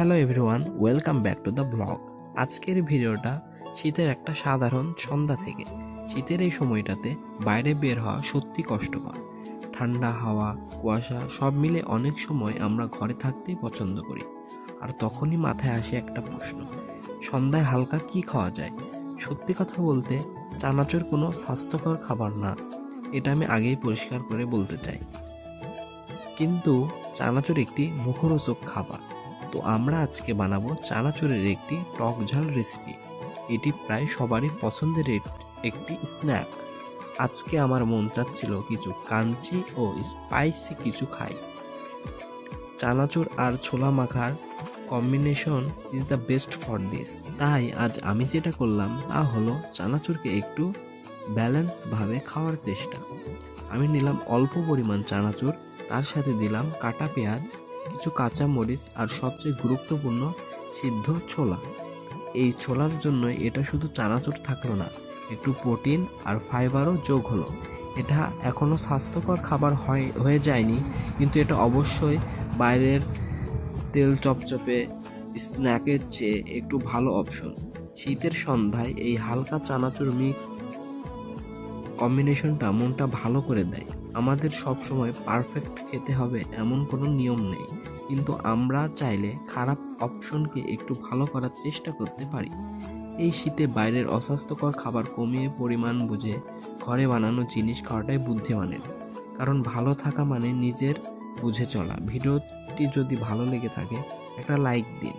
Hello everyone, welcome back to the blog. আজকের ভিডিওটা শীতের একটা সাধারণ সন্ধ্যা থেকে। শীতের এই সময়টাতে বাইরে বের হওয়া সত্যি কষ্টকর। ঠান্ডা হাওয়া, কুয়াশা সব মিলে অনেক সময় আমরা ঘরে থাকতেই পছন্দ করি। আর তখনই মাথায় আসে একটা প্রশ্ন, সন্ধ্যায় হালকা কি খাওয়া যায়? সত্যি কথা বলতে চানাচুর কোনো স্বাস্থ্যকর খাবার না, এটা আমি আগেই পরিষ্কার করে বলতে চাই। কিন্তু চানাচুর একটি মুখরোচক খাবার। তো আমরা আজকে বানাবো চানাচুরের একটি টক ঝাল রেসিপি। এটি প্রায় সবারই পছন্দের একটি স্ন্যাক। আজকে আমার মন চাচ্ছিল কিছু কাঞ্চি ও স্পাইসি কিছু খাই। চানাচুর আর ছোলা মাখার combination is the best for this. তাই আজ আমি যেটা করলাম তা হলো চানাচুরকে একটু ব্যালেন্সভাবে খাওয়ার চেষ্টা। আমি নিলাম অল্প পরিমাণ চানাচুর, তার সাথে দিলাম কাটা পেঁয়াজ, কিছু কাঁচা মরিচ আর সবচেয়ে গুরুত্বপূর্ণ সিদ্ধ ছোলা। এই ছোলার জন্য এটা শুধু চানাচুর থাকলো না, একটু প্রোটিন আর ফাইবারও যোগ হলো। এটা এখনও স্বাস্থ্যকর খাবার হয়ে যায়নি, কিন্তু এটা অবশ্যই বাইরের তেল চপচপে স্ন্যাকের চেয়ে একটু ভালো অপশন। শীতের সন্ধ্যায় এই হালকা চানাচুর মিক্স কম্বিনেশনটা মনটা ভালো করে দেয়। আমাদের সব সময় পারফেক্ট খেতে হবে এমন কোনো নিয়ম নেই, কিন্তু আমরা চাইলে খারাপ অপশনকে একটু ভালো করার চেষ্টা করতে পারি। এই শীতে বাইরের অস্বাস্থ্যকর খাবার কমিয়ে পরিমাণ বুঝে ঘরে বানানো জিনিস খাওয়াটাই বুদ্ধিমানের। কারণ ভালো থাকা মানে নিজের বুঝে চলা। ভিডিওটি যদি ভালো লেগে থাকে একটা লাইক দিন।